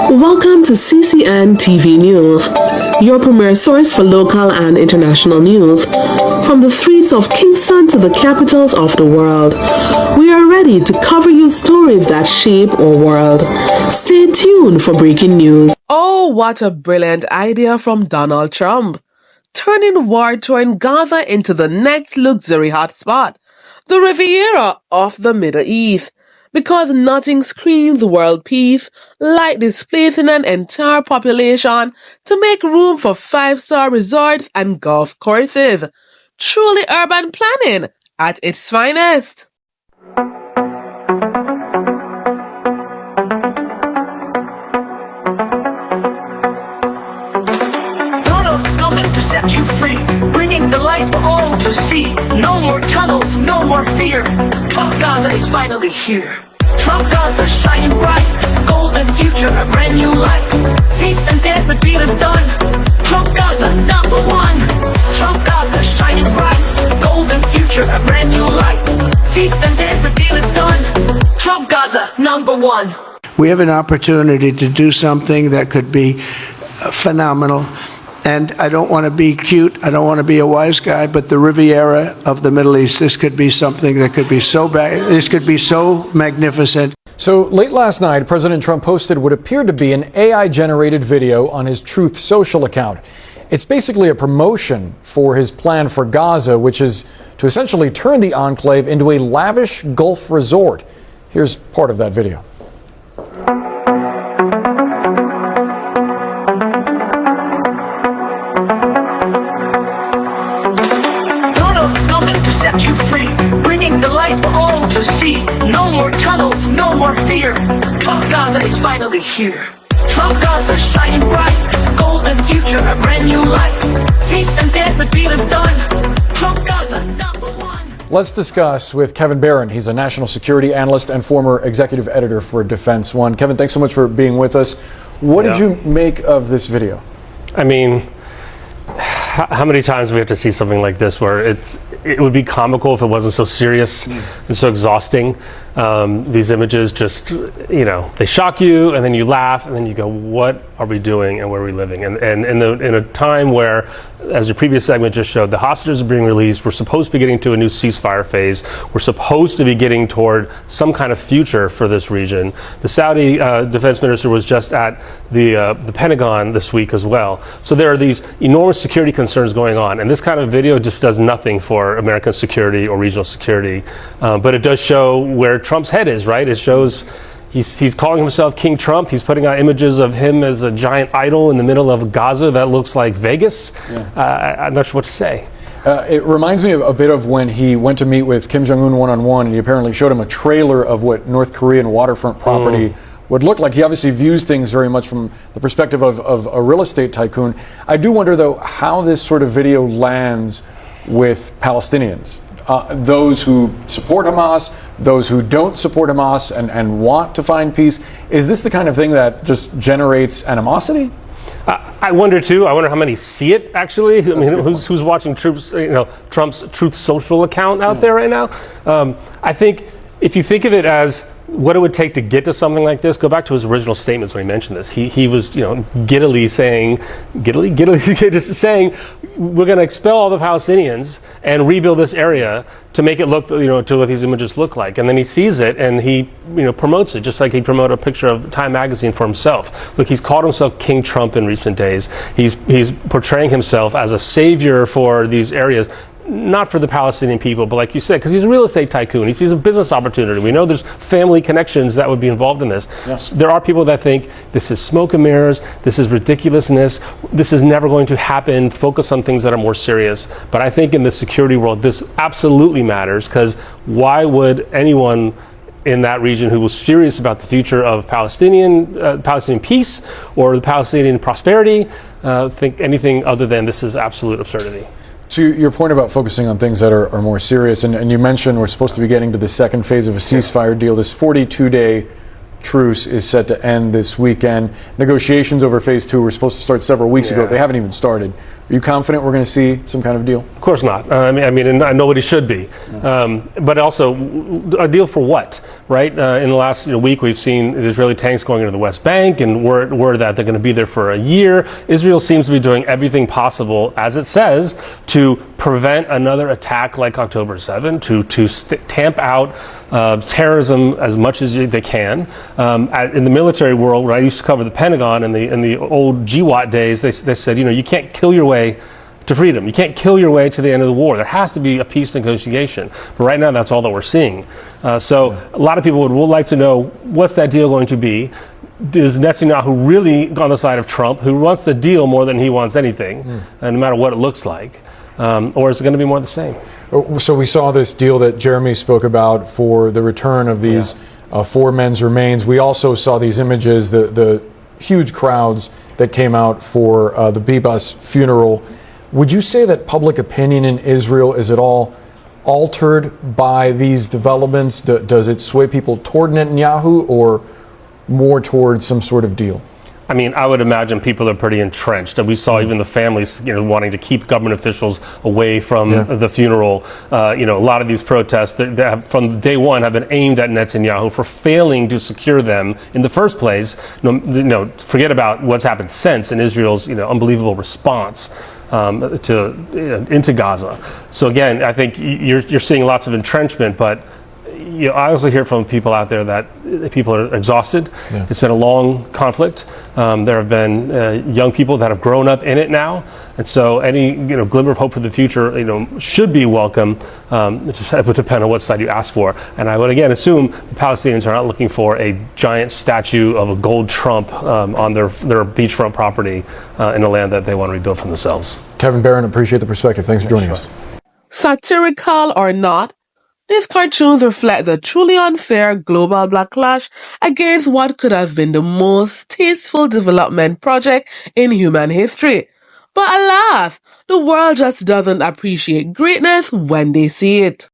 Welcome to CCN TV News, your premier source for local and international news. From the streets of Kingston to the capitals of the world, we are ready to cover you stories that shape our world. Stay tuned for breaking news. Oh, what a brilliant idea from Donald Trump. Turning war-torn Gaza into the next luxury hotspot, the Riviera of the Middle East. Because nothing screams world peace like displacing an entire population to make room for five-star resorts and golf courses. Truly urban planning at its finest. Donald's coming to set you free, bringing the light for all to see. No more tunnels, no more fear. Trump Gaza is finally here. Trump Gaza shining bright, golden future, a brand new light. Feast and dance, the deal is done. Trump Gaza number one. Trump Gaza shining bright, golden future, a brand new light. Feast and dance, the deal is done. Trump Gaza number one. We have an opportunity to do something that could be phenomenal. And I don't want to be cute, I don't want to be a wise guy, but the Riviera of the Middle East, this could be something that could be so bad, this could be so magnificent. So late last night, President Trump posted what appeared to be an AI-generated video on his Truth Social account. It's basically a promotion for his plan for Gaza, which is to essentially turn the enclave into a lavish Gulf resort. Here's part of that video. Set you free, bringing the light for all to see. No more tunnels, no more fear. Trump Gaza is finally here. Trump Gaza shining bright, golden future, a brand new light. Feast and dance, the deal is done. Trump Gaza number one. Let's discuss with Kevin Barron. He's a national security analyst and former executive editor for Defense One. Kevin, thanks so much for being with us. What did you make of this video? I mean, how many times do we have to see something like this where it would be comical if it wasn't so serious and so exhausting? These images just, they shock you, and then you laugh, and then you go, what are we doing and where are we living? And in a time where, as your previous segment just showed, the hostages are being released, we're supposed to be getting to a new ceasefire phase, we're supposed to be getting toward some kind of future for this region. The Saudi defense minister was just at the Pentagon this week as well. So there are these enormous security concerns going on, and this kind of video just does nothing for American security or regional security, but it does show where Trump's head is, right? It shows he's calling himself King Trump. He's putting out images of him as a giant idol in the middle of Gaza that looks like Vegas. I'm not sure what to say. It reminds me a bit of when he went to meet with Kim Jong-un one-on-one, and he apparently showed him a trailer of what North Korean waterfront property would look like. He obviously views things very much from the perspective of a real estate tycoon. I do wonder, though, how this sort of video lands with Palestinians. Those who support Hamas, those who don't support Hamas and want to find peace. Is this the kind of thing that just generates animosity? I wonder too. I wonder how many see it actually. I mean, who's watching Trump's Truth Social account out there right now? I think if you think of it as what it would take to get to something like this, go back to his original statements when he mentioned this. He was, giddily saying, just saying, we're going to expel all the Palestinians and rebuild this area to make it look, to what these images look like. And then he sees it and he, promotes it, just like he promoted a picture of Time magazine for himself. Look, he's called himself King Trump in recent days. He's portraying himself as a savior for these areas. Not for the Palestinian people, but like you said, because he's a real estate tycoon. He sees a business opportunity. We know there's family connections that would be involved in this. Yeah. There are people that think this is smoke and mirrors, this is ridiculousness, this is never going to happen, focus on things that are more serious. But I think in the security world, this absolutely matters, because why would anyone in that region who was serious about the future of Palestinian peace or the Palestinian prosperity think anything other than this is absolute absurdity? To your point about focusing on things that are more serious, and you mentioned we're supposed to be getting to the second phase of a ceasefire deal. This 42-day truce is set to end this weekend. Negotiations over phase two were supposed to start several weeks ago. They haven't even started. Are you confident we're going to see some kind of deal? Of course not. And nobody should be. But also, a deal for what, right? In the last week, we've seen Israeli tanks going into the West Bank, and word that they're going to be there for a year. Israel seems to be doing everything possible, as it says, to prevent another attack like October 7, to tamp out terrorism as much as they can. In the military world, where I used to cover the Pentagon in the old GWAT days, they said, you can't kill your way to freedom. You can't kill your way to the end of the war. There has to be a peace negotiation. But right now, that's all that we're seeing. So a lot of people would like to know, what's that deal going to be? Is Netanyahu really on the side of Trump, who wants the deal more than he wants anything, no matter what it looks like? Or is it going to be more of the same? So we saw this deal that Jeremy spoke about for the return of these 4 men's remains. We also saw these images, the huge crowds that came out for the Bibas funeral. Would you say that public opinion in Israel is at all altered by these developments? Does it sway people toward Netanyahu or more towards some sort of deal? I mean, I would imagine people are pretty entrenched. And we saw even the families, wanting to keep government officials away from the funeral. A lot of these protests that have, from day one, have been aimed at Netanyahu for failing to secure them in the first place. Forget about what's happened since in Israel's, unbelievable response into Gaza. So again, I think you're seeing lots of entrenchment, but I also hear from people out there that people are exhausted. It's been a long conflict. There have been young people that have grown up in it now, and so any glimmer of hope for the future should be welcome. It just would depend on what side you ask for. And I would again assume the Palestinians are not looking for a giant statue of a gold Trump on their beachfront property in the land that they want to rebuild for themselves. Kevin Barron, appreciate the perspective. Thanks for joining us. Satirical or not, these cartoons reflect the truly unfair global backlash against what could have been the most tasteful development project in human history. But alas, the world just doesn't appreciate greatness when they see it.